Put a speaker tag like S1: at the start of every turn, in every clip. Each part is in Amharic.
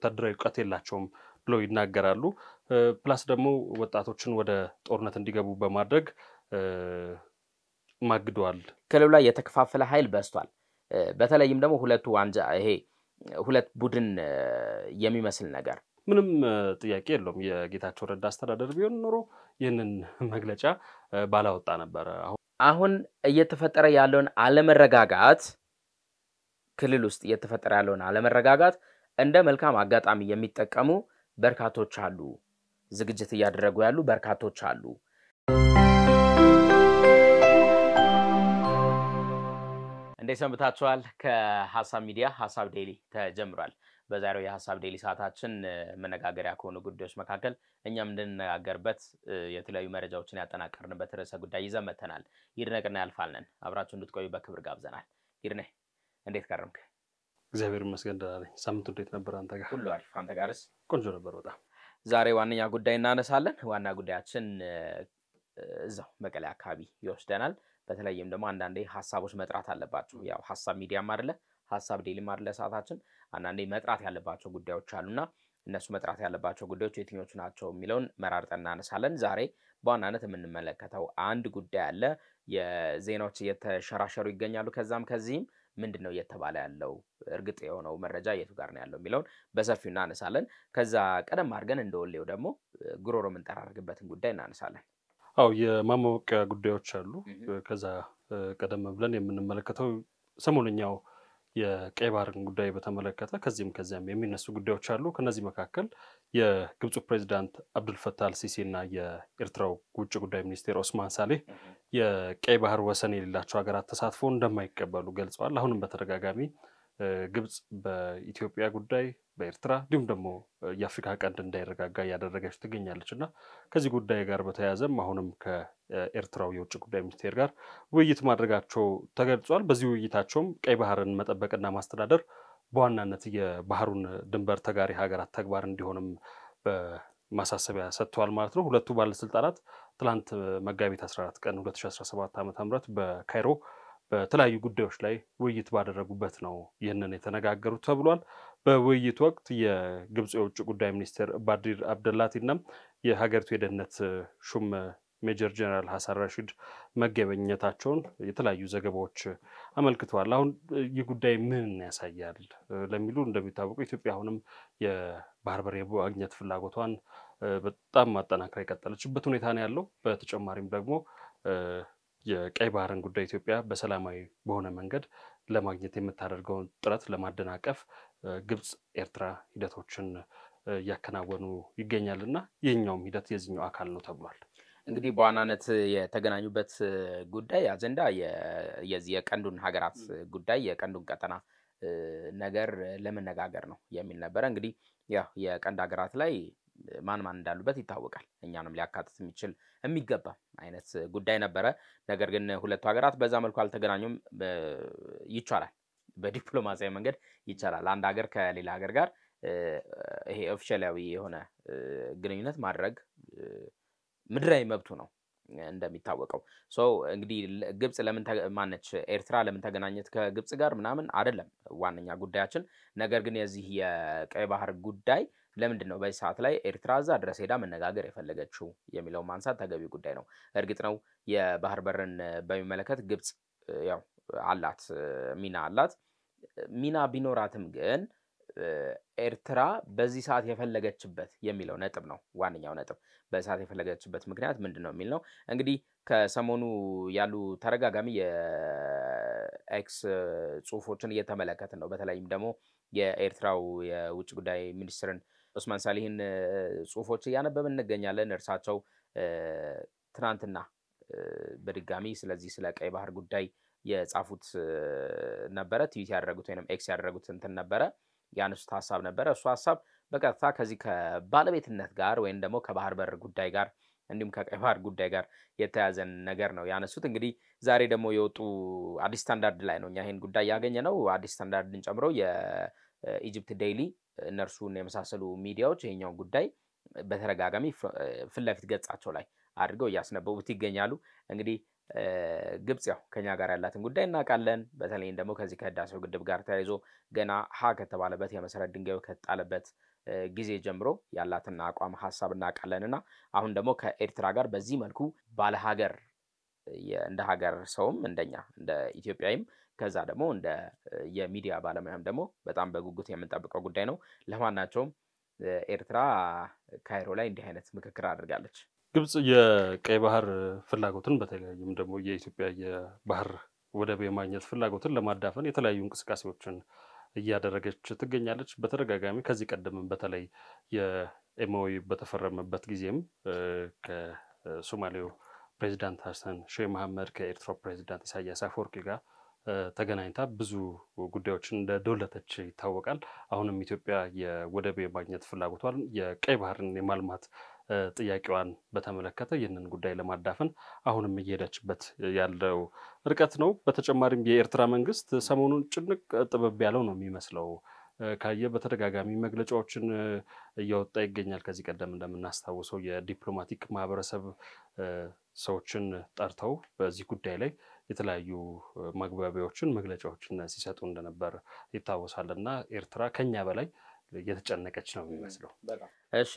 S1: ወታደራዊ ዕውቀት የላቸውም ብለው ይናገራሉ ፕላስ ደግሞ ወጣቶችን ወደ ጦርነት እንዲገቡ በማድረግ ማግደዋል
S2: ክልሉ ላይ የተከፋፈለ ኃይል በስቷል በተለይም ደግሞ ሁለቱ ዋንጃ ይሄ ሁለት ቡድን የሚመስል ነገር
S1: ምንም ጥያቄ የለውም የጌታቸው ረዳ አስተዳደር ቢሆን ኖሮ ይህንን መግለጫ ባላወጣ ነበር
S2: አሁን እየተፈጠረ ያለውን አለመረጋጋት ክልል ውስጥ እየተፈጠረ ያለውን አለመረጋጋት እንደ መልካም አጋጣሚ የሚጠቀሙ በርካቶች አሉ ዝግጅት ያደረጉ ያሉ በርካቶች አሉ እንዴት ሰምታችኋል ከሐሳብ ሚዲያ ሐሳብ ዴይሊ ተጀምሯል በዛሬው የሐሳብ ዴይሊ ሰዓታችን መነጋገሪያ ከሆኑ ጉዳዮች መካከል እኛም እንድንነጋገርበት የተለያዩ መረጃዎችን ያጠናቀርንበት ርዕሰ ጉዳይ ይዘን መተናል ይድነቅና ያልፋልነን አብራችሁ እንድትቆዩ በክብር ጋብዘናል ይድነ እንዴት ቀረምክ
S1: እግዚአብሔር ይመስገን ደህና ነኝ ሳምንቱ እንዴት ነበር አንተ ጋር
S2: ሁሉ አሪፍ አንተ ጋርስ
S1: ቆንጆ ነበር በጣም
S2: ዛሬ ዋነኛ ጉዳይ እናነሳለን ዋና ጉዳያችን እዛው መቀሌ አካባቢ ይወስደናል በተለይም ደግሞ አንዳንዴ ሐሳቦች መጥራት አለባቸው ያው ሐሳብ ሚዲያም አይደለ ሐሳብ ዴይሊም አይደለ ሰዓታችን አንዳንዴ መጥራት ያለባቸው ጉዳዮች አሉና እነሱ መጥራት ያለባቸው ጉዳዮች የትኞቹ ናቸው የሚለውን መራርጠን እናነሳለን ዛሬ በዋናነት የምንመለከተው አንድ ጉዳይ አለ የዜናዎች እየተሸራሸሩ ይገኛሉ ከዛም ከዚህም ምንድነው እየተባለ ያለው እርግጥ የሆነው መረጃ የቱ ጋር ነው ያለው የሚለውን በሰፊው እናነሳለን ከዛ ቀደም አድርገን እንደወሌው ደግሞ ጉሮሮ መንጠራርግበትን ጉዳይ እናነሳለን
S1: አው የማማወቂያ ጉዳዮች አሉ ከዛ ቀደም ብለን የምንመለከተው ሰሞንኛው የቀይ ባህርን ጉዳይ በተመለከተ ከዚህም የሚነሱ ጉዳዮች አሉ ከነዚህ መካከል የግብፁ ፕሬዝዳንት አብዱል ፈታህ አልሲሲ እና የኤርትራው ውጭ ጉዳይ ሚኒስቴር ኦስማን ሳሌህ የቀይ ባህር ወሰን የሌላቸው ሀገራት ተሳትፎ እንደማይቀበሉ ገልጸዋል አሁንም በተደጋጋሚ ግብጽ በኢትዮጵያ ጉዳይ በኤርትራ እንዲሁም ደግሞ የአፍሪካ ቀንድ እንዳይረጋጋ ያደረገች ትገኛለችና ከዚህ ጉዳይ ጋር በተያያዘም አሁንም ከኤርትራው የውጭ ጉዳይ ሚኒስቴር ጋር ውይይት ማድረጋቸው ተገልጿል በዚህ ውይይታቸውም ቀይ ባህርን መጠበቅና ማስተዳደር በዋናነት የባህሩን ድንበር ተጋሪ ሀገራት ተግባር እንዲሆንም በማሳሰቢያ ሰጥተዋል ማለት ነው ሁለቱ ባለስልጣናት ትላንት መጋቢት 14 ቀን 2017 ዓ.ም በካይሮ በተለያዩ ጉዳዮች ላይ ውይይት ባደረጉበት ነው ይህንን የተነጋገሩት ተብሏል በውይይቱ ወቅት የግብጽ የውጭ ጉዳይ ሚኒስቴር ባድር አብደላቲና የሀገሪቱ የደህንነት ሹም ሜጀር ጀነራል ሐሰን ረሺድ መገበኘታቸውን የተለያዩ ዘገባዎች አመልክተዋል አሁን ይህ ጉዳይ ምን ያሳያል ለሚሉ እንደሚታወቀው ኢትዮጵያ አሁንም የባህር በር የማግኘት ፍላጎቷን በጣም ማጠናከር የቀጠለችበት ሁኔታ ነው ያለው በተጨማሪም ደግሞ የቀይ ባህርን ጉዳይ ኢትዮጵያ በሰላማዊ በሆነ መንገድ ለማግኘት የምታደርገውን ጥረት ለማደናቀፍ ግብጽ ኤርትራ ሂደቶችን ያከናወኑ ይገኛልና ይሄኛውም ሂደት የዚህኛው አካል ነው ተብሏል
S2: እንግዲህ በዋናነት የተገናኙበት ጉዳይ አጀንዳ የዚህ የቀንዱን ሀገራት ጉዳይ የቀንዱን ቀጠና ነገር ለመነጋገር ነው የሚል ነበር እንግዲህ ያው የቀንድ ሀገራት ላይ ማን እንዳሉበት ይታወቃል እኛንም ሊያካትት የሚችል የሚገባ አይነት ጉዳይ ነበረ ነገር ግን ሁለቱ ሀገራት በዛ መልኩ አልተገናኙም ይቻላል በዲፕሎማሲያዊ መንገድ ይቻላል አንድ ሀገር ከሌላ ሀገር ጋር ይሄ ኦፊሻላዊ የሆነ ግንኙነት ማድረግ ምድራዊ መብቱ ነው እንደሚታወቀው እንግዲህ ግብጽ ለምን ማነች ኤርትራ ለምን ተገናኘት ከግብጽ ጋር ምናምን አይደለም ዋነኛ ጉዳያችን ነገር ግን የዚህ የቀይ ባህር ጉዳይ ለምንድነው በዚህ ሰዓት ላይ ኤርትራ እዛ ድረስ ሄዳ መነጋገር የፈለገችው የሚለው ማንሳት ተገቢ ጉዳይ ነው እርግጥ ነው የባህር በርን በሚመለከት ግብጽ ያው አላት ሚና ቢኖራትም ግን ኤርትራ በዚህ ሰዓት የፈለገችበት የሚለው ነጥብ ነው ዋንኛው ነጥብ በሰዓት የፈለገችበት ምክንያት ምንድነው የሚል ነው እንግዲህ ከሰሞኑ ያሉ ተረጋጋሚ የኤክስ ጽሁፎችን እየተመለከትን ነው በተለይም ደግሞ የኤርትራው የውጭ ጉዳይ ሚኒስትርን ኦስማን ሳሊህን ጽሁፎች ያነበብን እንገኛለን እርሳቸው ትናንትና በድጋሚ ስለዚህ ስለ ቀይ ባህር ጉዳይ የጻፉት ነበረ ትዊት ያደረጉት ወይንም ኤክስ ያደረጉት እንትን ነበረ ያነሱት ሐሳብ ነበረ እሱ ሐሳብ በቀጥታ ከዚህ ከባለቤትነት ጋር ወይንም ደግሞ ከባህር በር ጉዳይ ጋር እንዲሁም ከቀይ ባህር ጉዳይ ጋር የተያዘን ነገር ነው ያነሱት እንግዲህ ዛሬ ደግሞ የወጡ አዲስ ስታንዳርድ ላይ ነው እኛ ይሄን ጉዳይ ያገኘነው አዲስ ስታንዳርድን ጨምሮ የኢጂፕት ዴይሊ እነርሱን የመሳሰሉ ሚዲያዎች ይሄኛው ጉዳይ በተረጋጋሚ ፍለፊት ገጻቸው ላይ አድርገው ያስነበቡት ይገኛሉ እንግዲህ ግብጽ ያው ከኛ ጋር ያላትን ጉዳይ እናቃለን በተለይ ደግሞ ከዚህ ከህዳሴው ግድብ ጋር ተያይዞ ገና ከተባለበት የመሰረት ድንጋዩ ከተጣለበት ጊዜ ጀምሮ ያላትን አቋም ሀሳብ እናውቃለንና አሁን ደግሞ ከኤርትራ ጋር በዚህ መልኩ ባለ ሀገር እንደ ሀገር ሰውም እንደኛ እንደ ኢትዮጵያዊም ከዛ ደግሞ እንደ የሚዲያ ባለሙያም ደግሞ በጣም በጉጉት የምንጠብቀው ጉዳይ ነው። ለማናቸውም ኤርትራ ካይሮ ላይ እንዲህ አይነት ምክክር አድርጋለች።
S1: ግብጽ የቀይ ባህር ፍላጎትን በተለያዩም ደግሞ የኢትዮጵያ የባህር ወደብ የማግኘት ፍላጎትን ለማዳፈን የተለያዩ እንቅስቃሴዎችን እያደረገች ትገኛለች። በተደጋጋሚ ከዚህ ቀደምም በተለይ የኤምኦዩ በተፈረመበት ጊዜም ከሶማሌው ፕሬዚዳንት ሀሰን ሼህ መሐመድ ከኤርትራው ፕሬዚዳንት ኢሳያስ አፈወርቂ ጋር ተገናኝታ ብዙ ጉዳዮችን እንደዶለተች ይታወቃል። አሁንም ኢትዮጵያ የወደብ የማግኘት ፍላጎቷን የቀይ ባህርን የማልማት ጥያቄዋን በተመለከተ ይህንን ጉዳይ ለማዳፈን አሁንም እየሄደችበት ያለው ርቀት ነው። በተጨማሪም የኤርትራ መንግስት ሰሞኑን ጭንቅ ጥበብ ያለው ነው የሚመስለው። ካየ በተደጋጋሚ መግለጫዎችን እያወጣ ይገኛል። ከዚህ ቀደም እንደምናስታውሰው የዲፕሎማቲክ ማህበረሰብ ሰዎችን ጠርተው በዚህ ጉዳይ ላይ የተለያዩ መግባቢያዎችን መግለጫዎችን ሲሰጡ እንደነበር ይታወሳል። እና ኤርትራ ከኛ በላይ እየተጨነቀች ነው የሚመስለው።
S2: እሺ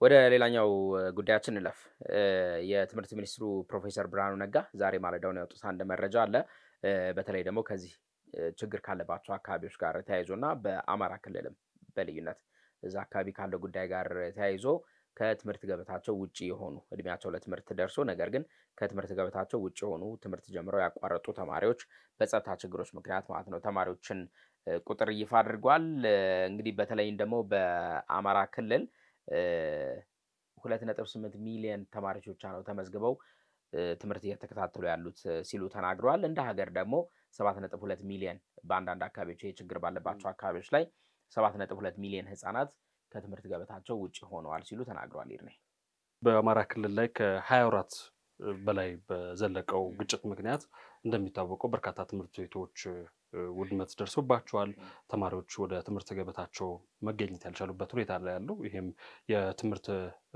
S2: ወደ ሌላኛው ጉዳያችን እንለፍ። የትምህርት ሚኒስትሩ ፕሮፌሰር ብርሃኑ ነጋ ዛሬ ማለዳውን ያወጡት አንድ መረጃ አለ። በተለይ ደግሞ ከዚህ ችግር ካለባቸው አካባቢዎች ጋር ተያይዞና በአማራ ክልልም በልዩነት እዛ አካባቢ ካለው ጉዳይ ጋር ተያይዞ ከትምህርት ገበታቸው ውጪ የሆኑ እድሜያቸው ለትምህርት ደርሶ ነገር ግን ከትምህርት ገበታቸው ውጪ የሆኑ ትምህርት ጀምረው ያቋረጡ ተማሪዎች በጸጥታ ችግሮች ምክንያት ማለት ነው ተማሪዎችን ቁጥር ይፋ አድርጓል። እንግዲህ በተለይም ደግሞ በአማራ ክልል 2.8 ሚሊዮን ተማሪዎች ብቻ ነው ተመዝግበው ትምህርት እየተከታተሉ ያሉት ሲሉ ተናግረዋል። እንደ ሀገር ደግሞ 7.2 ሚሊዮን በአንዳንድ አካባቢዎች የችግር ባለባቸው አካባቢዎች ላይ 7.2 ሚሊዮን ህጻናት ከትምህርት ገበታቸው ውጪ ሆነዋል ሲሉ ተናግረዋል። ይርኔ
S1: በአማራ ክልል ላይ ከ24 በላይ በዘለቀው ግጭት ምክንያት እንደሚታወቀው በርካታ ትምህርት ቤቶች ውድመት ደርሶባቸዋል። ተማሪዎች ወደ ትምህርት ገበታቸው መገኘት ያልቻሉበት ሁኔታ ላይ ያለው ይሄም የትምህርት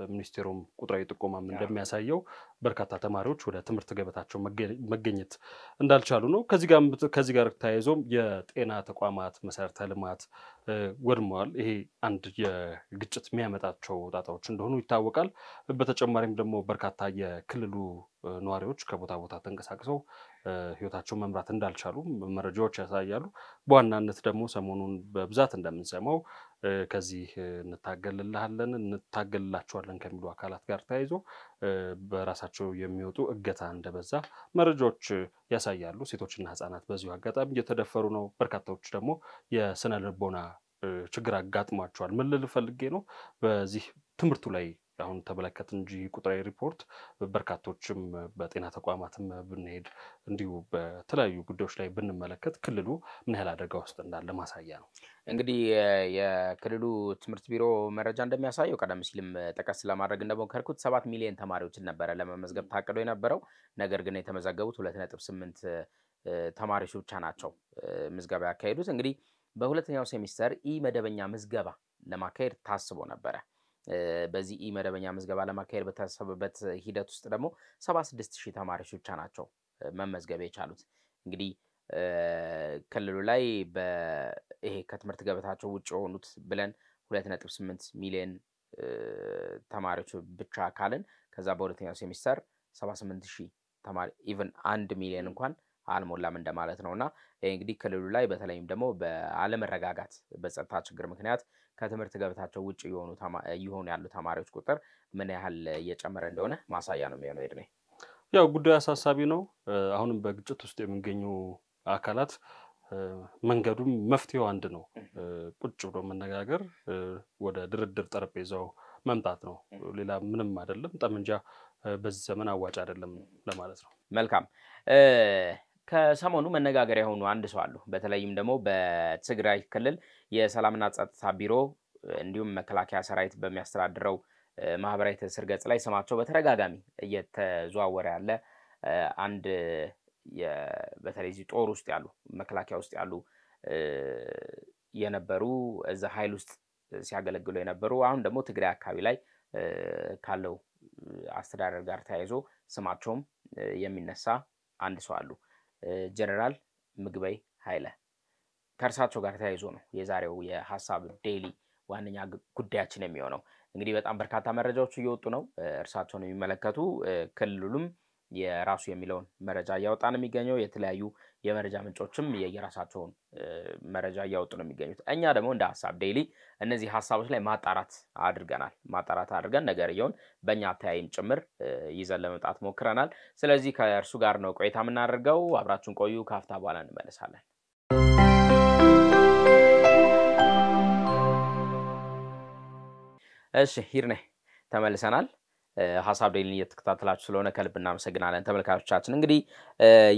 S1: ሚኒስቴሩም ቁጥራዊ ጥቆማም እንደሚያሳየው በርካታ ተማሪዎች ወደ ትምህርት ገበታቸው መገኘት እንዳልቻሉ ነው። ከዚህ ጋር ተያይዞም የጤና ተቋማት መሰረተ ልማት ወድመዋል። ይሄ አንድ የግጭት የሚያመጣቸው ጣጣዎች እንደሆኑ ይታወቃል። በተጨማሪም ደግሞ በርካታ የክልሉ ነዋሪዎች ከቦታ ቦታ ተንቀሳቅሰው ህይወታቸውን መምራት እንዳልቻሉ መረጃዎች ያሳያሉ። በዋናነት ደግሞ ሰሞኑን በብዛት እንደምንሰማው ከዚህ እንታገልላቸዋለን ከሚሉ አካላት ጋር ተያይዞ በራሳቸው የሚወጡ እገታ እንደበዛ መረጃዎች ያሳያሉ። ሴቶችና ህጻናት በዚሁ አጋጣሚ እየተደፈሩ ነው። በርካታዎች ደግሞ የስነ ልቦና ችግር አጋጥሟቸዋል። ምን ልል ፈልጌ ነው፣ በዚህ ትምህርቱ ላይ አሁን ተመለከት እንጂ ቁጥራዊ ሪፖርት በርካቶችም በጤና ተቋማትም ብንሄድ እንዲሁ በተለያዩ ጉዳዮች ላይ ብንመለከት ክልሉ ምን ያህል አደጋ ውስጥ እንዳለ ማሳያ ነው።
S2: እንግዲህ የክልሉ ትምህርት ቢሮ መረጃ እንደሚያሳየው ቀደም ሲልም ጠቀስ ለማድረግ እንደሞከርኩት 7 ሚሊዮን ተማሪዎችን ነበረ ለመመዝገብ ታቅዶ የነበረው። ነገር ግን የተመዘገቡት 2.8 ተማሪዎች ብቻ ናቸው ምዝገባ ያካሄዱት። እንግዲህ በሁለተኛው ሴሚስተር ኢ መደበኛ ምዝገባ ለማካሄድ ታስቦ ነበረ። በዚህ ኢ መደበኛ ምዝገባ ለማካሄድ በታሰበበት ሂደት ውስጥ ደግሞ 76,000 ተማሪዎች ብቻ ናቸው መመዝገብ የቻሉት። እንግዲህ ክልሉ ላይ ይሄ ከትምህርት ገበታቸው ውጭ የሆኑት ብለን 2.8 ሚሊዮን ተማሪዎች ብቻ ካልን ከዛ በሁለተኛው ሴሚስተር 78,000 ተማሪ ኢቭን 1 ሚሊዮን እንኳን አልሞላም እንደማለት ነውና እንግዲህ ክልሉ ላይ በተለይም ደግሞ በአለመረጋጋት በጸጥታ ችግር ምክንያት ከትምህርት ገበታቸው ውጭ የሆኑ ያሉ ተማሪዎች ቁጥር ምን ያህል እየጨመረ እንደሆነ ማሳያ ነው የሚሆነው። ይድኔ
S1: ያው ጉዳዩ አሳሳቢ ነው። አሁንም በግጭት ውስጥ የሚገኙ አካላት መንገዱም መፍትሄው አንድ ነው፣ ቁጭ ብሎ መነጋገር፣ ወደ ድርድር ጠረጴዛው መምጣት ነው። ሌላ ምንም አይደለም። ጠመንጃ በዚህ ዘመን አዋጭ አይደለም ለማለት ነው።
S2: መልካም። ከሰሞኑ መነጋገሪያ የሆኑ አንድ ሰው አሉ። በተለይም ደግሞ በትግራይ ክልል የሰላምና ጸጥታ ቢሮ እንዲሁም መከላከያ ሰራዊት በሚያስተዳድረው ማህበራዊ ትስስር ገጽ ላይ ስማቸው በተደጋጋሚ እየተዘዋወረ ያለ አንድ በተለይ እዚህ ጦር ውስጥ ያሉ መከላከያ ውስጥ ያሉ የነበሩ እዛ ኃይል ውስጥ ሲያገለግሉ የነበሩ አሁን ደግሞ ትግራይ አካባቢ ላይ ካለው አስተዳደር ጋር ተያይዞ ስማቸውም የሚነሳ አንድ ሰው አሉ። ጀነራል ምግበይ ኃይለ ከእርሳቸው ጋር ተያይዞ ነው የዛሬው የሀሳብ ዴይሊ ዋነኛ ጉዳያችን የሚሆነው። እንግዲህ በጣም በርካታ መረጃዎች እየወጡ ነው እርሳቸውን የሚመለከቱ ክልሉም የራሱ የሚለውን መረጃ እያወጣ ነው የሚገኘው። የተለያዩ የመረጃ ምንጮችም የየራሳቸውን መረጃ እያወጡ ነው የሚገኙት። እኛ ደግሞ እንደ ሀሳብ ዴይሊ እነዚህ ሀሳቦች ላይ ማጣራት አድርገን ነገርየውን በእኛ አተያይም ጭምር ይዘን ለመምጣት ሞክረናል። ስለዚህ ከእርሱ ጋር ነው ቆይታ የምናደርገው። አብራችሁን ቆዩ። ከአፍታ በኋላ እንመለሳለን። እሺ ሂርኔ ተመልሰናል። ሀሳብ ዴይሊ እየተከታተላችሁ ስለሆነ ከልብ እናመሰግናለን ተመልካቾቻችን። እንግዲህ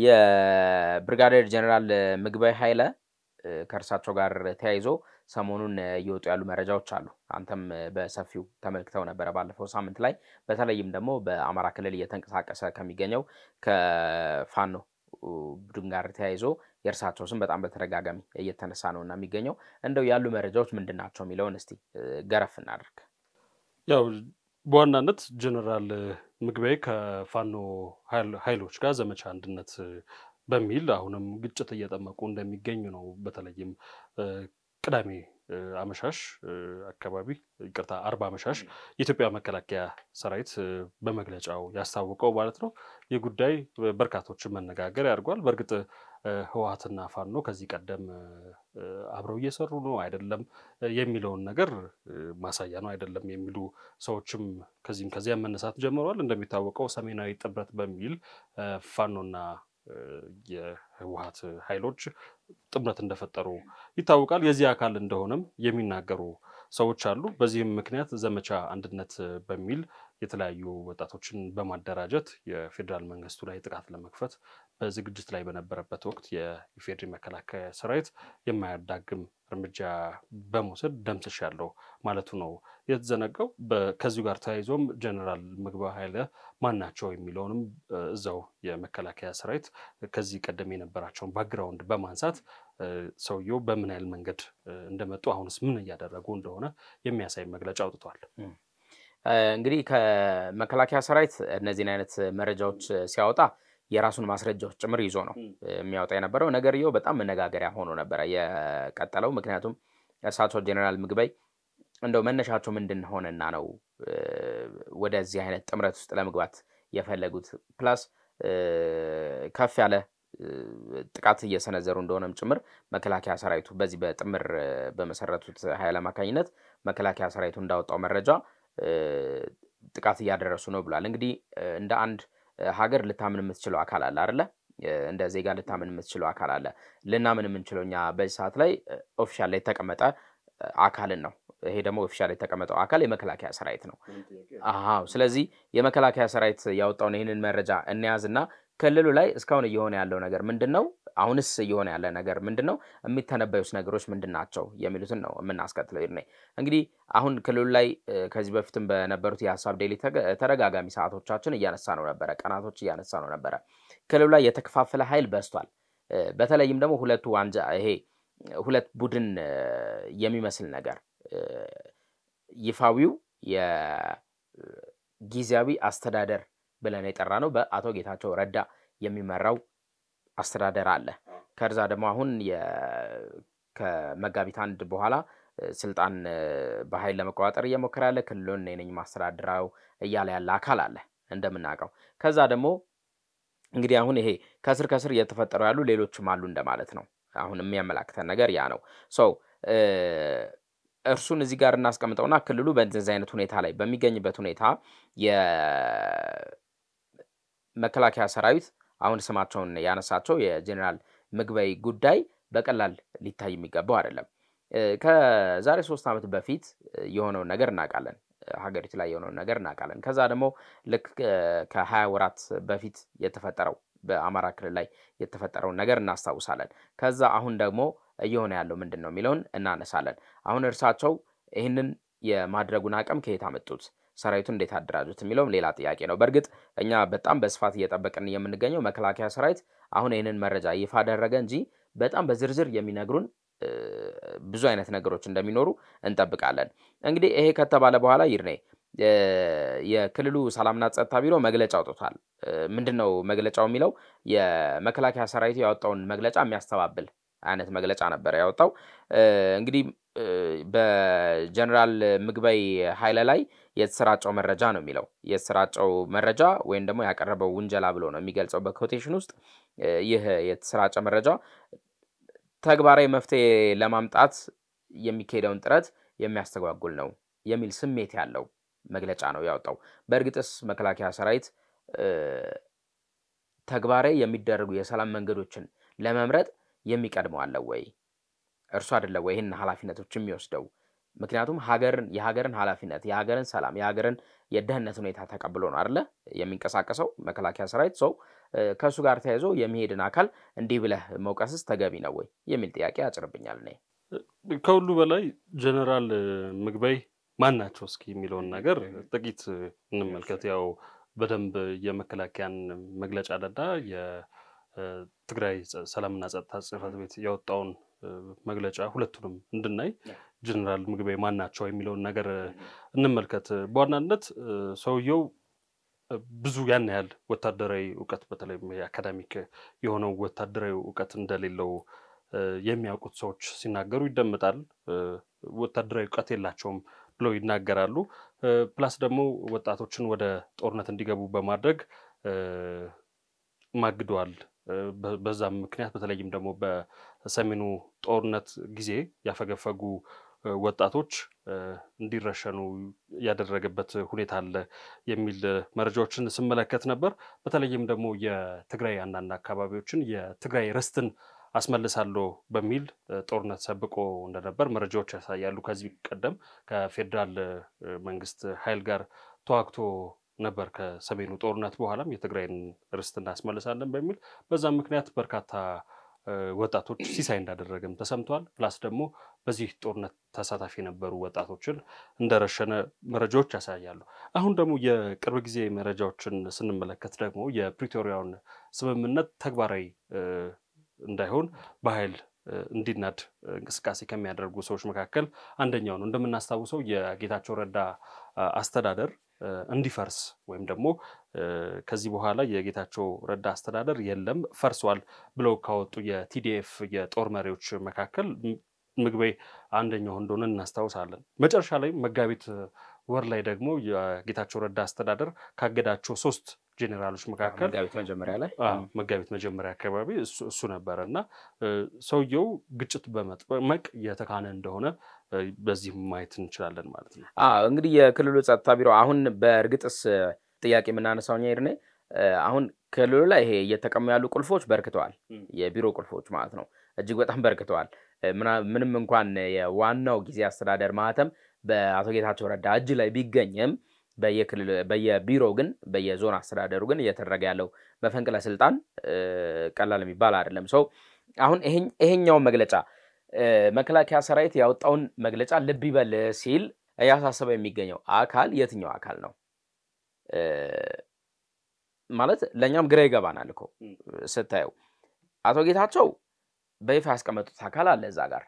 S2: የብርጋዴር ጀነራል ምግበይ ኃይለ ከእርሳቸው ጋር ተያይዞ ሰሞኑን እየወጡ ያሉ መረጃዎች አሉ። አንተም በሰፊው ተመልክተው ነበር ባለፈው ሳምንት ላይ። በተለይም ደግሞ በአማራ ክልል እየተንቀሳቀሰ ከሚገኘው ከፋኖ ቡድን ጋር ተያይዞ የእርሳቸው ስም በጣም በተደጋጋሚ እየተነሳ ነውና የሚገኘው እንደው ያሉ መረጃዎች ምንድናቸው የሚለውን እስቲ ገረፍ እናድርግ።
S1: ያው በዋናነት ጀነራል ምግበይ ከፋኖ ኃይሎች ጋር ዘመቻ አንድነት በሚል አሁንም ግጭት እየጠመቁ እንደሚገኙ ነው። በተለይም ቅዳሜ አመሻሽ አካባቢ ይቅርታ 40 አመሻሽ የኢትዮጵያ መከላከያ ሰራዊት በመግለጫው ያስታወቀው ማለት ነው። የጉዳይ በርካቶችን መነጋገር ያድርጓል። በርግጥ ህወሓትና ፋኖ ከዚህ ቀደም አብረው እየሰሩ ነው አይደለም የሚለውን ነገር ማሳያ ነው አይደለም የሚሉ ሰዎችም ከዚያ መነሳት ጀምረዋል። እንደሚታወቀው ሰሜናዊ ጥምረት በሚል ፋኖና የህወሓት ኃይሎች ጥምረት እንደፈጠሩ ይታወቃል። የዚህ አካል እንደሆነም የሚናገሩ ሰዎች አሉ። በዚህም ምክንያት ዘመቻ አንድነት በሚል የተለያዩ ወጣቶችን በማደራጀት የፌደራል መንግስቱ ላይ ጥቃት ለመክፈት በዝግጅት ላይ በነበረበት ወቅት የኢፌዴሪ መከላከያ ሰራዊት የማያዳግም እርምጃ በመውሰድ ደምስሻለሁ ማለቱ ነው የተዘነጋው። ከዚሁ ጋር ተያይዞም ጀነራል ምግበይ ኃይለ ማናቸው የሚለውንም እዛው የመከላከያ ሰራዊት ከዚህ ቀደም የነበራቸውን ባክግራውንድ በማንሳት ሰውየው በምን ያህል መንገድ እንደመጡ አሁንስ ምን እያደረጉ እንደሆነ የሚያሳይ መግለጫ አውጥቷል።
S2: እንግዲህ ከመከላከያ ሰራዊት እነዚህን አይነት መረጃዎች ሲያወጣ የራሱን ማስረጃዎች ጭምር ይዞ ነው የሚያወጣ የነበረው። ነገርየው በጣም መነጋገሪያ ሆኖ ነበር የቀጠለው። ምክንያቱም እርሳቸው ጀነራል ምግበይ እንደው መነሻቸው ምንድን ሆነና ነው ወደዚህ አይነት ጥምረት ውስጥ ለመግባት የፈለጉት ፕላስ ከፍ ያለ ጥቃት እየሰነዘሩ እንደሆነም ጭምር መከላከያ ሰራዊቱ በዚህ በጥምር በመሰረቱት ኃይል አማካኝነት መከላከያ ሰራዊቱ እንዳወጣው መረጃ ጥቃት እያደረሱ ነው ብሏል። እንግዲህ እንደ አንድ ሀገር ልታምን የምትችለው አካል አለ አይደለ? እንደ ዜጋ ልታምን የምትችለው አካል አለ። ልናምን የምንችለው እኛ በዚህ ሰዓት ላይ ኦፊሻል ላይ የተቀመጠ አካልን ነው። ይሄ ደግሞ ኦፊሻል የተቀመጠው አካል የመከላከያ ሰራዊት ነው። አዎ። ስለዚህ የመከላከያ ሰራዊት ያወጣውን ይሄንን መረጃ እንያዝና ክልሉ ላይ እስካሁን እየሆነ ያለው ነገር ምንድነው? አሁንስ እየሆነ ያለ ነገር ምንድነው? የሚተነበዩስ ነገሮች ምንድናቸው የሚሉትን ነው የምናስከትለው። እንግዲህ አሁን ክልሉ ላይ ከዚህ በፊትም በነበሩት የሀሳብ ዴይሊ ተደጋጋሚ ሰዓቶቻችን እያነሳ ነው ነበረ፣ ቀናቶች እያነሳ ነው ነበረ። ክልሉ ላይ የተከፋፈለ ኃይል በዝቷል። በተለይም ደግሞ ሁለት ቡድን የሚመስል ነገር ይፋዊው የጊዜያዊ አስተዳደር ብለን የጠራ ነው በአቶ ጌታቸው ረዳ የሚመራው አስተዳደር አለ። ከዛ ደግሞ አሁን ከመጋቢት 1 በኋላ ስልጣን በኃይል ለመቆጣጠር እየሞከረ ያለ ክልሉን ነኝ ማስተዳድራው እያለ ያለ አካል አለ እንደምናውቀው። ከዛ ደግሞ እንግዲህ አሁን ይሄ ከስር እየተፈጠሩ ያሉ ሌሎችም አሉ እንደማለት ነው። አሁን የሚያመላክተን ነገር ያ ነው። እርሱን እዚህ ጋር እናስቀምጠውና ክልሉ በእንደዚህ አይነት ሁኔታ ላይ በሚገኝበት ሁኔታ የመከላከያ ሰራዊት አሁን ስማቸውን ያነሳቸው የጀነራል ምግበይ ጉዳይ በቀላል ሊታይ የሚገባው አይደለም። ከዛሬ 3 ዓመት በፊት የሆነው ነገር እናውቃለን። ሀገሪቱ ላይ የሆነው ነገር እናውቃለን። ከዛ ደግሞ ልክ ከ20 ወራት በፊት የተፈጠረው በአማራ ክልል ላይ የተፈጠረው ነገር እናስታውሳለን። ከዛ አሁን ደግሞ እየሆነ ያለው ምንድነው የሚለውን እናነሳለን። አሁን እርሳቸው ይህንን የማድረጉን አቅም ከየት አመጡት? ሰራዊቱን እንዴት አደራጁት የሚለውም ሌላ ጥያቄ ነው። በርግጥ እኛ በጣም በስፋት እየጠበቅን የምንገኘው መከላከያ ሰራዊት አሁን ይህንን መረጃ ይፋ አደረገ እንጂ በጣም በዝርዝር የሚነግሩን ብዙ አይነት ነገሮች እንደሚኖሩ እንጠብቃለን። እንግዲህ ይሄ ከተባለ በኋላ ይርኔ የክልሉ ሰላምና ጸጥታ ቢሮ መግለጫ አውጥቷል። ምንድነው መግለጫው የሚለው? የመከላከያ ሰራዊት ያወጣውን መግለጫ የሚያስተባብል አይነት መግለጫ ነበር ያወጣው። እንግዲህ በጀነራል ምግበይ ኃይለ ላይ የተሰራጨው መረጃ ነው የሚለው የተሰራጨው መረጃ ወይም ደግሞ ያቀረበው ውንጀላ ብሎ ነው የሚገልጸው በኮቴሽን ውስጥ ይህ የተሰራጨ መረጃ ተግባራዊ መፍትሄ ለማምጣት የሚካሄደውን ጥረት የሚያስተጓጉል ነው የሚል ስሜት ያለው መግለጫ ነው ያወጣው። በእርግጥስ መከላከያ ሰራዊት ተግባራዊ የሚደረጉ የሰላም መንገዶችን ለመምረጥ የሚቀድመው አለ ወይ? እርሱ አይደለም ወይ ይሄን ኃላፊነቶች የሚወስደው? ምክንያቱም የሀገርን ኃላፊነት የሀገርን ሰላም የሀገርን የደህንነት ሁኔታ ተቀብሎ ነው አይደለ የሚንቀሳቀሰው መከላከያ ሰራዊት። ሰው ከሱ ጋር ተያይዞ የሚሄድን አካል እንዲህ ብለህ መውቀስስ ተገቢ ነው ወይ የሚል ጥያቄ ያጭርብኛል። እኔ
S1: ከሁሉ በላይ ጀነራል ምግበይ ማን ናቸው እስኪ የሚለውን ነገር ጥቂት እንመልከት። ያው በደንብ የመከላከያን መግለጫ አለዳ የትግራይ ሰላምና ጸጥታ ጽሕፈት ቤት ያወጣውን መግለጫ ሁለቱንም እንድናይ ጀነራል ምግበይ ማን ናቸው የሚለውን ነገር እንመልከት። በዋናነት ሰውየው ብዙ ያን ያህል ወታደራዊ ዕውቀት በተለይ አካዳሚክ የሆነው ወታደራዊ ዕውቀት እንደሌለው የሚያውቁት ሰዎች ሲናገሩ ይደመጣል። ወታደራዊ ዕውቀት የላቸውም ብለው ይናገራሉ። ፕላስ ደግሞ ወጣቶችን ወደ ጦርነት እንዲገቡ በማድረግ ማግደዋል። በዛም ምክንያት በተለይም ደግሞ በሰሜኑ ጦርነት ጊዜ ያፈገፈጉ ወጣቶች እንዲረሸኑ ያደረገበት ሁኔታ አለ የሚል መረጃዎችን ስመለከት ነበር። በተለይም ደግሞ የትግራይ አንዳንድ አካባቢዎችን የትግራይ ርስትን አስመልሳለሁ በሚል ጦርነት ሰብቆ እንደነበር መረጃዎች ያሳያሉ። ከዚህ ቀደም ከፌደራል መንግስት ኃይል ጋር ተዋግቶ ነበር ከሰሜኑ ጦርነት በኋላም የትግራይን ርስት እናስመልሳለን በሚል በዛም ምክንያት በርካታ ወጣቶች ሲሳይ እንዳደረገም ተሰምቷል። ፕላስ ደግሞ በዚህ ጦርነት ተሳታፊ የነበሩ ወጣቶችን እንደረሸነ መረጃዎች ያሳያሉ። አሁን ደግሞ የቅርብ ጊዜ መረጃዎችን ስንመለከት ደግሞ የፕሪቶሪያውን ስምምነት ተግባራዊ እንዳይሆን በኃይል እንዲናድ እንቅስቃሴ ከሚያደርጉ ሰዎች መካከል አንደኛው ነው። እንደምናስታውሰው የጌታቸው ረዳ አስተዳደር እንዲፈርስ ወይም ደግሞ ከዚህ በኋላ የጌታቸው ረዳ አስተዳደር የለም ፈርሷል ብለው ካወጡ የቲዲኤፍ የጦር መሪዎች መካከል ምግበይ አንደኛው እንደሆነ እናስታውሳለን። መጨረሻ ላይ መጋቢት ወር ላይ ደግሞ የጌታቸው ረዳ አስተዳደር ካገዳቸው 3 ጄኔራሎች መካከል መጋቢት መጀመሪያ አካባቢ እሱ ነበርና ሰውየው ግጭት በመጥመቅ የተካነ እንደሆነ በዚህ ማየት እንችላለን ማለት ነው።
S2: እንግዲህ የክልሉ ጸጥታ ቢሮ አሁን በእርግጥስ ጥያቄ የምናነሳውኛ ይርኔ አሁን ክልሉ ላይ ይሄ እየተቀሙ ያሉ ቁልፎች በርክተዋል። የቢሮ ቁልፎች ማለት ነው እጅግ በጣም በርክተዋል። ምንም እንኳን የዋናው ጊዜ አስተዳደር ማህተም በአቶ ጌታቸው ረዳ እጅ ላይ ቢገኝም በየቢሮ ግን በየዞን አስተዳደሩ ግን እየተደረገ ያለው በፈንቅለ ስልጣን ቀላል የሚባል አይደለም። ሰው አሁን ይሄኛው መግለጫ መከላከያ ሰራዊት ያወጣውን መግለጫ ልብ ይበል ሲል ያሳሰበ የሚገኘው አካል የትኛው አካል ነው ማለት ለኛም ግራ ይገባናል እኮ ስታየው። አቶ ጌታቸው በይፋ ያስቀመጡት አካል አለ እዛ ጋር።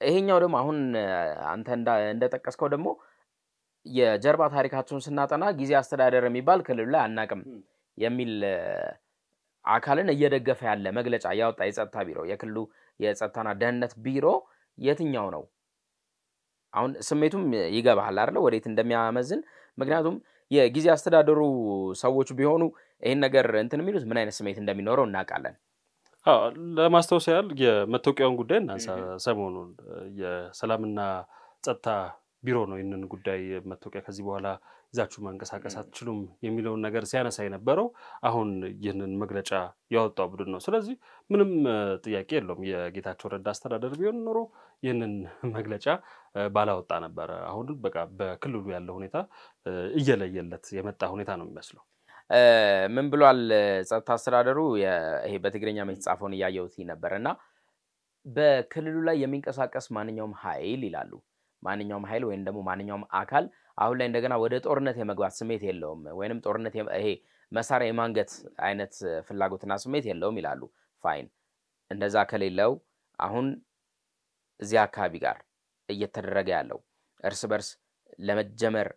S2: ይሄኛው ደግሞ አሁን አንተ እንደጠቀስከው ደግሞ የጀርባ ታሪካቸውን ስናጠና ጊዜ አስተዳደር የሚባል ክልሉ ላይ አናቅም የሚል አካልን እየደገፈ ያለ መግለጫ ያወጣ የጸጥታ ቢሮ የክልሉ የጸጥታና ደህንነት ቢሮ የትኛው ነው? አሁን ስሜቱም ይገባሃል አይደል ወዴት እንደሚያመዝን። ምክንያቱም የጊዜ አስተዳደሩ ሰዎች ቢሆኑ ይሄን ነገር እንትን የሚሉት ምን አይነት ስሜት እንደሚኖረው እናውቃለን።
S1: ለማስታወስ ያህል የመታወቂያውን ጉዳይ እናንሳ። ሰሞኑን የሰላምና ጸጥታ ቢሮ ነው ይህንን ጉዳይ መታወቂያ ከዚህ በኋላ ይዛችሁ መንቀሳቀስ አትችሉም የሚለውን ነገር ሲያነሳ የነበረው አሁን ይህንን መግለጫ ያወጣው ቡድን ነው። ስለዚህ ምንም ጥያቄ የለውም የጌታቸው ረዳ አስተዳደር ቢሆን ኖሮ ይህንን መግለጫ ባላወጣ ነበር። አሁን በቃ በክልሉ ያለው ሁኔታ እየለየለት የመጣ ሁኔታ ነው የሚመስለው።
S2: ምን ብሏል ጸጥታ አስተዳደሩ? ይሄ በትግርኛ የተጻፈውን እያየሁት ነበርና በክልሉ ላይ የሚንቀሳቀስ ማንኛውም ኃይል ይላሉ ማንኛውም ኃይል ወይንም ደግሞ ማንኛውም አካል አሁን ላይ እንደገና ወደ ጦርነት የመግባት ስሜት የለውም ወይንም ጦርነት ይሄ መሳሪያ የማንገት አይነት ፍላጎትና ስሜት የለውም ይላሉ። ፋይን እንደዛ ከሌለው አሁን እዚህ አካባቢ ጋር እየተደረገ ያለው እርስ በርስ ለመጀመር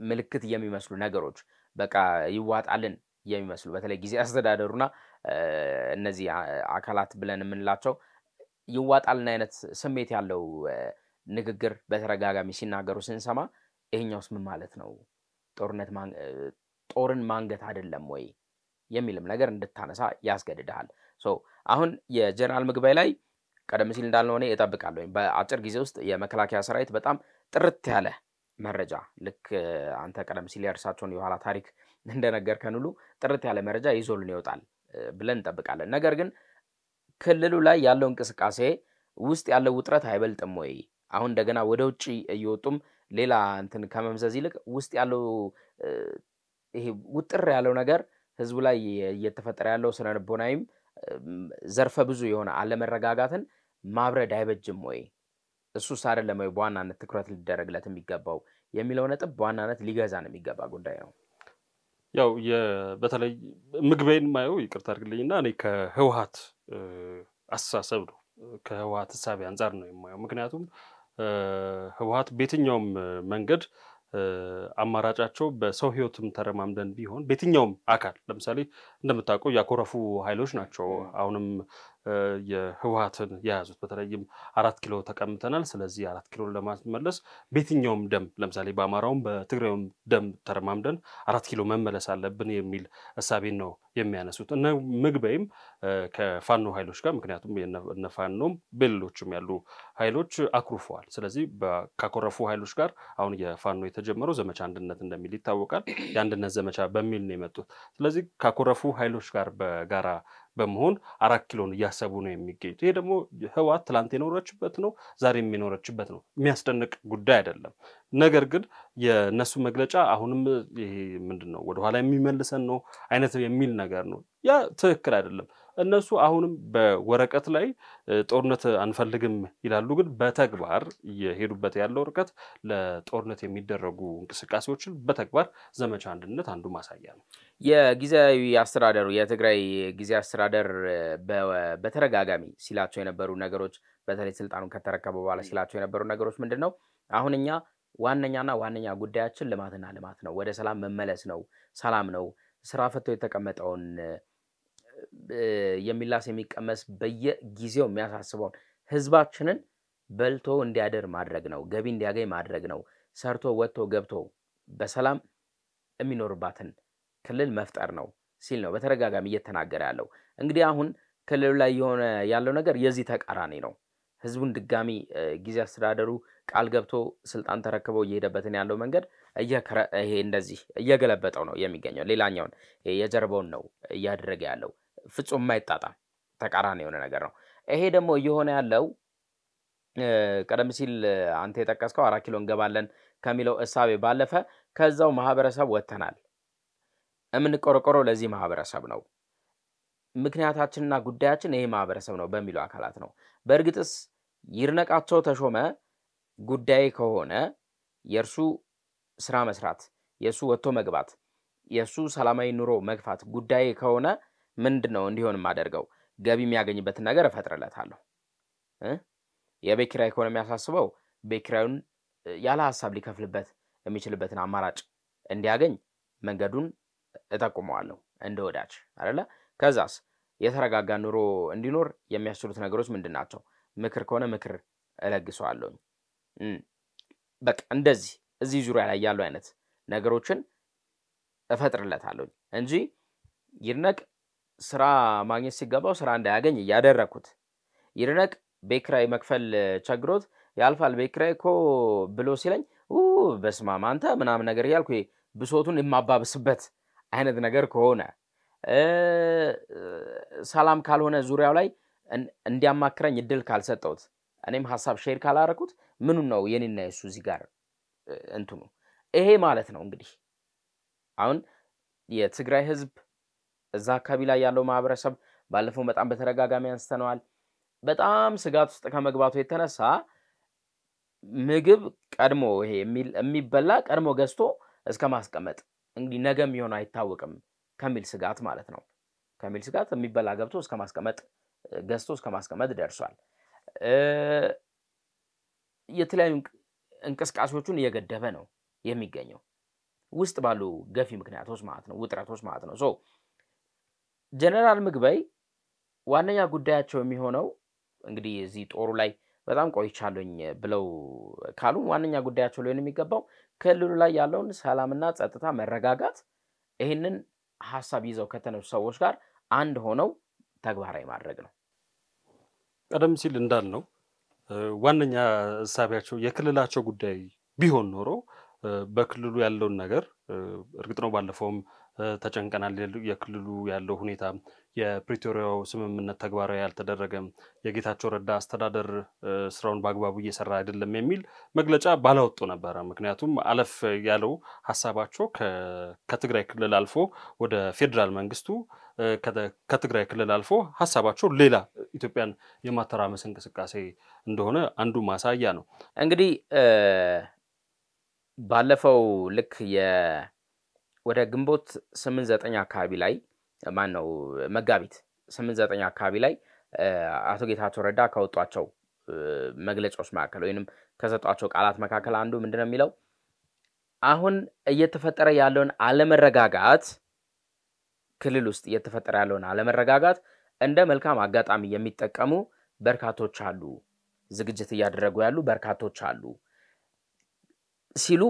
S2: ምልክት የሚመስሉ ነገሮች በቃ ይዋጣልን የሚመስሉ በተለይ ጊዜ አስተዳደሩና እነዚህ አካላት ብለን የምንላቸው ይዋጣልና አይነት ስሜት ያለው ንግግር በተረጋጋሚ ሲናገሩ ስንሰማ ይሄኛውስ ምን ማለት ነው? ጦርን ማንገት አይደለም ወይ የሚልም ነገር እንድታነሳ ያስገድድሃል። አሁን የጀነራል ምግበይ ላይ ቀደም ሲል እንዳልነው እኔ እጠብቃለሁ በአጭር ጊዜ ውስጥ የመከላከያ ሰራዊት በጣም ጥርት ያለ መረጃ ልክ አንተ ቀደም ሲል ያርሳቸውን የኋላ ታሪክ እንደነገርከን ሁሉ ጥርት ያለ መረጃ ይዞልን ይወጣል ብለን እንጠብቃለን። ነገር ግን ክልሉ ላይ ያለው እንቅስቃሴ ውስጥ ያለው ውጥረት አይበልጥም ወይ? አሁን እንደገና ወደ ውጪ እየወጡም ሌላ እንትን ከመምዘዝ ይልቅ ውስጥ ያለው ይሄ ውጥር ያለው ነገር ህዝቡ ላይ እየተፈጠረ ያለው ስነልቦናዊም ዘርፈ ብዙ የሆነ አለመረጋጋትን ማብረድ አይበጅም ወይ? እሱስ አይደለም ወይ በዋናነት ትኩረት ሊደረግለት የሚገባው የሚለው ነጥብ በዋናነት ሊገዛን የሚገባ ጉዳይ ነው።
S1: ያው በተለይ ምግበይን ማየው ይቅርታ አድርግልኝና እኔ ከህወሓት አስተሳሰብ ነው ከህወሓት ሐሳብ አንፃር ነው የማየው። ምክንያቱም ህወሓት በየትኛውም መንገድ አማራጫቸው በሰው ህይወትም ተረማምደን ቢሆን በየትኛውም አካል ለምሳሌ እንደምታውቀው ያኮረፉ ኃይሎች ናቸው አሁንም የህወሓትን የያዙት። በተለይም 4 ኪሎ ተቀምጠናል፣ ስለዚህ 4 ኪሎ ለማስመለስ በየትኛውም ደም ለምሳሌ በአማራውም በትግራዩም ደም ተረማምደን 4 ኪሎ መመለስ አለብን የሚል ሐሳቤን ነው የሚያነሱት። እና ምግበይም ከፋኖ ኃይሎች ጋር ምክንያቱም እነ ፋኖም በሌሎችም ያሉ ኃይሎች አኩርፈዋል። ስለዚህ ካኮረፉ ኃይሎች ጋር አሁን የፋኖ የተጀመረው ዘመቻ አንድነት እንደሚል ይታወቃል። የአንድነት ዘመቻ በሚል ነው የመጡት። ስለዚህ ካኮረፉ ኃይሎች ጋር በጋራ በመሆን 4 ኪሎን እያሰቡ ነው የሚገኙት። ይሄ ደግሞ ህወሓት ትላንት የኖረችበት ነው፣ ዛሬ የሚኖረችበት ነው። የሚያስደንቅ ጉዳይ አይደለም። ነገር ግን የነሱ መግለጫ አሁንም ይሄ ምንድነው ወደኋላ የሚመልሰን ነው አይነት የሚል ነገር ነው። ያ ትክክል አይደለም። እነሱ አሁንም በወረቀት ላይ ጦርነት አንፈልግም ይላሉ፣ ግን በተግባር እየሄዱበት ያለው ርቀት ለጦርነት የሚደረጉ እንቅስቃሴዎችን በተግባር ዘመቻ አንድነት አንዱ ማሳያ ነው።
S2: የጊዜያዊ አስተዳደሩ የትግራይ ጊዜያዊ አስተዳደር በተረጋጋሚ ሲላቸው የነበሩ ነገሮች በተለይ ስልጣኑን ከተረከበ በኋላ ሲላቸው የነበሩ ነገሮች ምንድነው? አሁን እኛ ዋነኛ ጉዳያችን ልማትና ልማት ነው፣ ወደ ሰላም መመለስ ነው፣ ሰላም ነው፣ ስራ ፈቶ የተቀመጠውን የሚላስ የሚቀመስ በየጊዜው የሚያሳስበውን ህዝባችንን በልቶ እንዲያደር ማድረግ ነው፣ ገቢ እንዲያገኝ ማድረግ ነው፣ ሰርቶ ወጥቶ ገብቶ በሰላም የሚኖርባትን ክልል መፍጠር ነው ሲል ነው በተረጋጋሚ እየተናገረ ያለው። እንግዲህ አሁን ክልሉ ላይ የሆነ ያለው ነገር የዚህ ተቃራኒ ነው። ህዝቡን ድጋሚ ጊዜ አስተዳደሩ ቃል ገብቶ ስልጣን ተረክበው እየሄደበትን ያለው መንገድ ይሄ እንደዚህ እየገለበጠው ነው የሚገኘው። ሌላኛውን የጀርባውን ነው እያደረገ ያለው። ፍጹም የማይጣጣም ተቃራኒ የሆነ ነገር ነው። ይሄ ደግሞ እየሆነ ያለው ቀደም ሲል አንተ የጠቀስከው 4 ኪሎ እንገባለን ከሚለው እሳቤ ባለፈ ከዛው ማህበረሰብ ወጥተናል፣ የምንቆረቆረው ለዚህ ማህበረሰብ ነው፣ ምክንያታችንና ጉዳያችን ይሄ ማህበረሰብ ነው በሚሉ አካላት ነው። በእርግጥስ ይድነቃቸው ተሾመ ጉዳይ ከሆነ የእርሱ ስራ መስራት፣ የእሱ ወጥቶ መግባት፣ የእሱ ሰላማዊ ኑሮ መግፋት ጉዳይ ከሆነ ምንድነው እንዲሆን የማደርገው? ገቢ የሚያገኝበትን ነገር እፈጥርለታለሁ። የቤት ኪራይ ከሆነ የሚያሳስበው ቤት ኪራዩን ያለ ሀሳብ ሊከፍልበት የሚችልበትን አማራጭ እንዲያገኝ መንገዱን እጠቁመዋለሁ እንደ ወዳጅ አይደለ? ከዛስ የተረጋጋ ኑሮ እንዲኖር የሚያስችሉት ነገሮች ምንድን ናቸው? ምክር ከሆነ ምክር እለግሰዋለሁ። በቃ እንደዚህ እዚህ ዙሪያ ላይ ያሉ አይነት ነገሮችን እፈጥርለታለሁ እንጂ ይድነቅ ስራ ማግኘት ሲገባው ስራ እንዳያገኝ እያደረኩት፣ ይድነቅ ቤት ኪራይ መክፈል ቸግሮት ያልፋል ቤት ኪራይ እኮ ብሎ ሲለኝ በስማም አንተ ምናምን ነገር እያልኩ ብሶቱን የማባብስበት አይነት ነገር ከሆነ፣ ሰላም ካልሆነ ዙሪያው ላይ እንዲያማክረኝ እድል ካልሰጠውት፣ እኔም ሀሳብ ሼር ካላረኩት ምኑን ነው የኔና የሱ እዚህ ጋር እንትኑ? ይሄ ማለት ነው እንግዲህ አሁን የትግራይ ህዝብ እዛ አካባቢ ላይ ያለው ማህበረሰብ ባለፈው በጣም በተረጋጋሚ አንስተነዋል። በጣም ስጋት ውስጥ ከመግባቱ የተነሳ ምግብ ቀድሞ ይሄ የሚበላ ቀድሞ ገዝቶ እስከ ማስቀመጥ እንግዲህ ነገ የሚሆነው አይታወቅም ከሚል ስጋት ማለት ነው። ከሚል ስጋት የሚበላ ገብቶ እስከ ማስቀመጥ ገዝቶ እስከ ማስቀመጥ ደርሷል። የተለያዩ እንቅስቃሴዎቹን እየገደበ ነው የሚገኘው ውስጥ ባሉ ገፊ ምክንያቶች ማለት ነው፣ ውጥረቶች ማለት ነው። ጀነራል ምግበይ ዋነኛ ጉዳያቸው የሚሆነው እንግዲህ እዚህ ጦሩ ላይ በጣም ቆይቻለሁኝ ብለው ካሉ ዋነኛ ጉዳያቸው ሊሆን የሚገባው ክልሉ ላይ ያለውን ሰላምና ጸጥታ መረጋጋት ይህንን ሀሳብ ይዘው ከተነሱ ሰዎች ጋር አንድ ሆነው ተግባራዊ ማድረግ ነው።
S1: ቀደም ሲል እንዳልነው ዋነኛ እሳቢያቸው የክልላቸው ጉዳይ ቢሆን ኖሮ በክልሉ ያለውን ነገር እርግጥ ነው ባለፈውም ተጨንቀናል። የክልሉ ያለው ሁኔታ የፕሪቶሪያው ስምምነት ተግባራዊ ያልተደረገም የጌታቸው ረዳ አስተዳደር ስራውን በአግባቡ እየሰራ አይደለም የሚል መግለጫ ባላወጡ ነበረ። ምክንያቱም አለፍ ያለው ሀሳባቸው ከትግራይ ክልል አልፎ ወደ ፌዴራል መንግስቱ ከትግራይ ክልል አልፎ ሀሳባቸው ሌላ ኢትዮጵያን የማተራመስ እንቅስቃሴ እንደሆነ አንዱ ማሳያ ነው።
S2: እንግዲህ ባለፈው ልክ ወደ ግንቦት 8-9 አካባቢ ላይ ማነው መጋቢት 8-9 አካባቢ ላይ አቶ ጌታቸው ረዳ ካወጧቸው መግለጫዎች መካከል ወይንም ከሰጧቸው ቃላት መካከል አንዱ ምንድነው የሚለው አሁን እየተፈጠረ ያለውን አለመረጋጋት ክልል ውስጥ እየተፈጠረ ያለውን አለመረጋጋት እንደ መልካም አጋጣሚ የሚጠቀሙ በርካቶች አሉ፣ ዝግጅት እያደረጉ ያሉ በርካቶች አሉ ሲሉ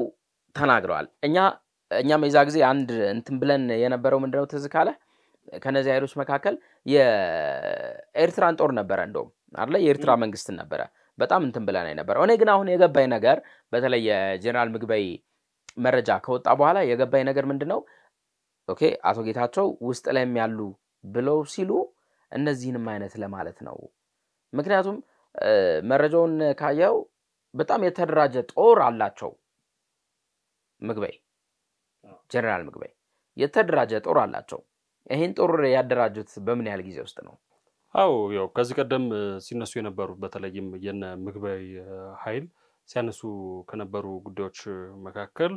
S2: ተናግረዋል። እኛም የዛ ጊዜ አንድ እንትን ብለን የነበረው ምንድነው ትዝ ካለ ከነዚህ ኃይሎች መካከል የኤርትራን ጦር ነበረ እንደውም አይደል የኤርትራ መንግስትን ነበረ በጣም እንትን ብለን የነበረው። እኔ ግን አሁን የገባኝ ነገር በተለይ የጀነራል ምግበይ መረጃ ከወጣ በኋላ የገባኝ ነገር ምንድነው ኦኬ አቶ ጌታቸው ውስጥ ላይም ያሉ ብለው ሲሉ እነዚህንም አይነት ለማለት ነው። ምክንያቱም መረጃውን ካየው በጣም የተደራጀ ጦር አላቸው ምግበይ ጀነራል ምግበይ የተደራጀ ጦር አላቸው። ይሄን ጦር ያደራጁት በምን ያህል ጊዜ ውስጥ ነው?
S1: አዎ ያው ከዚህ ቀደም ሲነሱ የነበሩ በተለይም የነ ምግበይ ኃይል ሲያነሱ ከነበሩ ጉዳዮች መካከል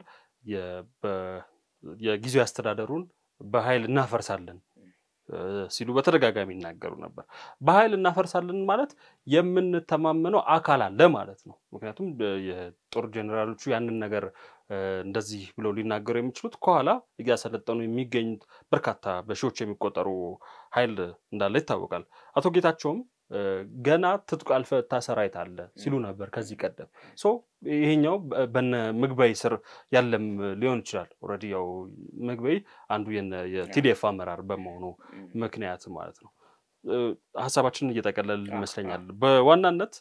S1: የጊዜው አስተዳደሩን በኃይል እናፈርሳለን ሲሉ በተደጋጋሚ ይናገሩ ነበር። በኃይል እናፈርሳለን ማለት የምንተማመነው አካል አለ ማለት ነው። ምክንያቱም የጦር ጄኔራሎቹ ያንን ነገር እንደዚህ ብለው ሊናገሩ የሚችሉት ከኋላ እያሰለጠኑ የሚገኙት በርካታ በሺዎች የሚቆጠሩ ኃይል እንዳለ ይታወቃል። አቶ ጌታቸውም ገና ትጥቅ ያልፈታ ሰራዊት አለ ሲሉ ነበር ከዚህ ቀደም። ይሄኛው በነ ምግበይ ስር ያለም ሊሆን ይችላል። ኦሬዲ ያው ምግበይ አንዱ የቲዲኤፍ አመራር በመሆኑ ምክንያት ማለት ነው። ሐሳባችንን እየጠቀለል ይመስለኛል። በዋናነት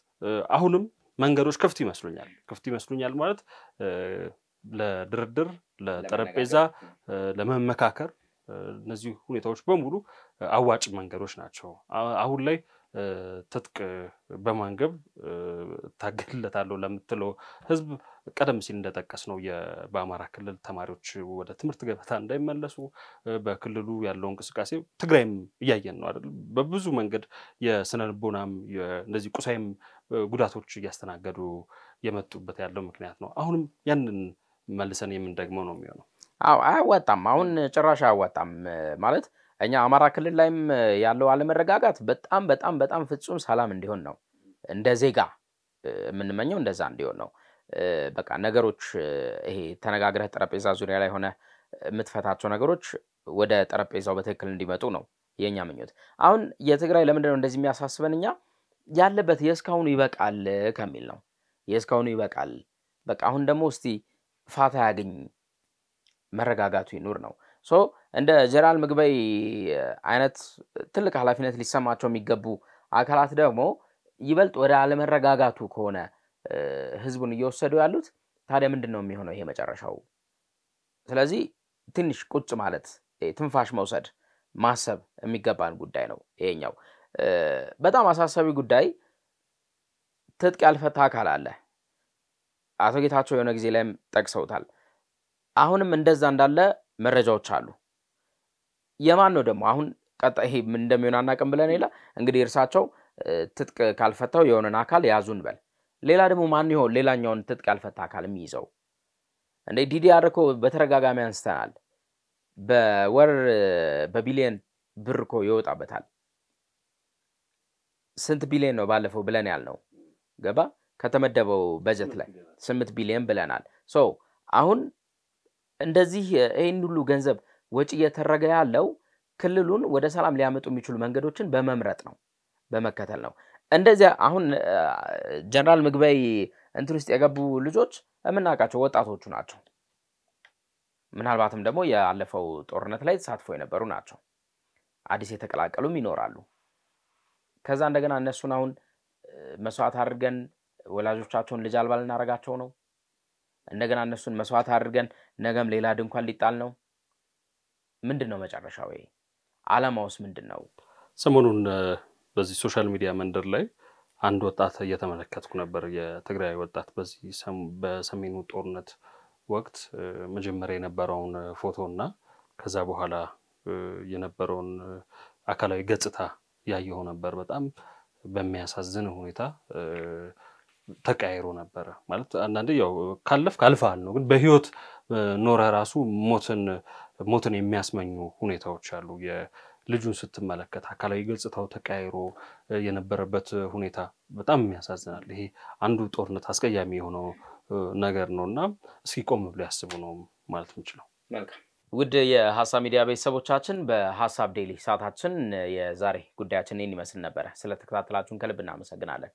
S1: አሁንም መንገዶች ክፍት ይመስሉኛል ማለት ለድርድር ለጠረጴዛ ለመመካከር እነዚህ ሁኔታዎች በሙሉ አዋጭ መንገዶች ናቸው። አሁን ላይ ትጥቅ በማንገብ ታገልለታለሁ ለምትለው ህዝብ ቀደም ሲል እንደጠቀስነው በአማራ ክልል ተማሪዎች ወደ ትምህርት ገበታ እንዳይመለሱ በክልሉ ያለው እንቅስቃሴ ትግራይም እያየን ነው አይደል? በብዙ መንገድ የስነልቦናም እንደዚህ ቁሳይም ጉዳቶች እያስተናገዱ የመጡበት ያለው ምክንያት ነው። አሁንም ያንን መልሰን የምንደግመው ነው የሚሆነው።
S2: አዎ አያዋጣም። አሁን ጭራሽ አያዋጣም ማለት እኛ አማራ ክልል ላይም ያለው አለመረጋጋት በጣም ፍጹም ሰላም እንዲሆን ነው እንደ ዜጋ የምንመኘው፣ እንደዛ እንዲሆን ነው። በቃ ነገሮች ይሄ ተነጋግረህ ጠረጴዛ ዙሪያ ላይ ሆነ የምትፈታቸው ነገሮች ወደ ጠረጴዛው በትክክል እንዲመጡ ነው የኛ ምኞት። አሁን የትግራይ ለምንድነው እንደዚህ የሚያሳስበን እኛ ያለበት የእስካሁኑ ይበቃል ከሚል ነው። የእስካሁኑ ይበቃል በቃ አሁን ደግሞ እስቲ ፋታ ያገኝ መረጋጋቱ ይኑር ነው። እንደ ጀነራል ምግበይ አይነት ትልቅ ኃላፊነት ሊሰማቸው የሚገቡ አካላት ደግሞ ይበልጥ ወደ አለመረጋጋቱ ከሆነ ህዝቡን እየወሰዱ ያሉት ታዲያ ምንድነው የሚሆነው ይሄ መጨረሻው? ስለዚህ ትንሽ ቁጭ ማለት ትንፋሽ መውሰድ ማሰብ የሚገባን ጉዳይ ነው ይሄኛው። በጣም አሳሳቢ ጉዳይ ትጥቅ ያልፈታ አካል አለ። አቶ ጌታቸው የሆነ ጊዜ ላይም ጠቅሰውታል። አሁንም እንደዛ እንዳለ መረጃዎች አሉ። የማን ነው ደግሞ አሁን ቀጣይ ይሄ ምን እንደሚሆን አናውቅም ብለን እንግዲህ እርሳቸው ትጥቅ ካልፈታው የሆነን አካል ያዙን በል ሌላ ደግሞ ማን ይሆን ሌላኛውን ትጥቅ ያልፈታ አካል የሚይዘው? እንዴ ዲዲአር እኮ በተረጋጋሚ አንስተናል። በወር በቢሊየን ብር እኮ ይወጣበታል። ስንት ቢሊየን ነው ባለፈው ብለን ያልነው? ገባ ከተመደበው በጀት ላይ 8 ቢሊየን ብለናል። አሁን እንደዚህ ይሄን ሁሉ ገንዘብ ወጪ እየተደረገ ያለው ክልሉን ወደ ሰላም ሊያመጡ የሚችሉ መንገዶችን በመምረጥ ነው በመከተል ነው። እንደዚያ አሁን ጀነራል ምግበይ እንትን ውስጥ የገቡ ልጆች የምናውቃቸው ወጣቶቹ ናቸው። ምናልባትም ደግሞ ያለፈው ጦርነት ላይ ተሳትፎ የነበሩ ናቸው። አዲስ የተቀላቀሉም ይኖራሉ። ከዛ እንደገና እነሱን አሁን መስዋዕት አድርገን ወላጆቻቸውን ልጅ አልባ ልናደርጋቸው ነው። እንደገና እነሱን መስዋዕት አድርገን ነገም ሌላ ድንኳን ሊጣል ነው። ምንድነው መጨረሻው? ዓላማውስ ምንድነው?
S1: ሰሞኑን በዚህ ሶሻል ሚዲያ መንደር ላይ አንድ ወጣት እየተመለከትኩ ነበር። የትግራይ ወጣት በሰሜኑ ጦርነት ወቅት መጀመሪያ የነበረውን ፎቶና ከዛ በኋላ የነበረውን አካላዊ ገጽታ ያየው ነበር። በጣም በሚያሳዝን ሁኔታ ተቀያይሮ ነበር። ማለት አንዳንዴ ያው ካልፋል ነው፣ ግን በህይወት ኖረ ራሱ ሞትን የሚያስመኙ ሁኔታዎች አሉ። የልጁን ስትመለከት አካላዊ ገጽታው ተቀያይሮ የነበረበት ሁኔታ በጣም የሚያሳዝናል። ይሄ አንዱ ጦርነት አስቀያሚ የሆነው ነገር ነውና እስኪ ቆም ብሎ ያስቡ ነው ማለት የምንችለው።
S2: መልካም ውድ የሐሳብ ሚዲያ ቤተሰቦቻችን በሐሳብ ዴይሊ ሰዓታችን የዛሬ ጉዳያችን ይመስል ነበር። ስለተከታተላችሁን ከልብ እናመሰግናለን።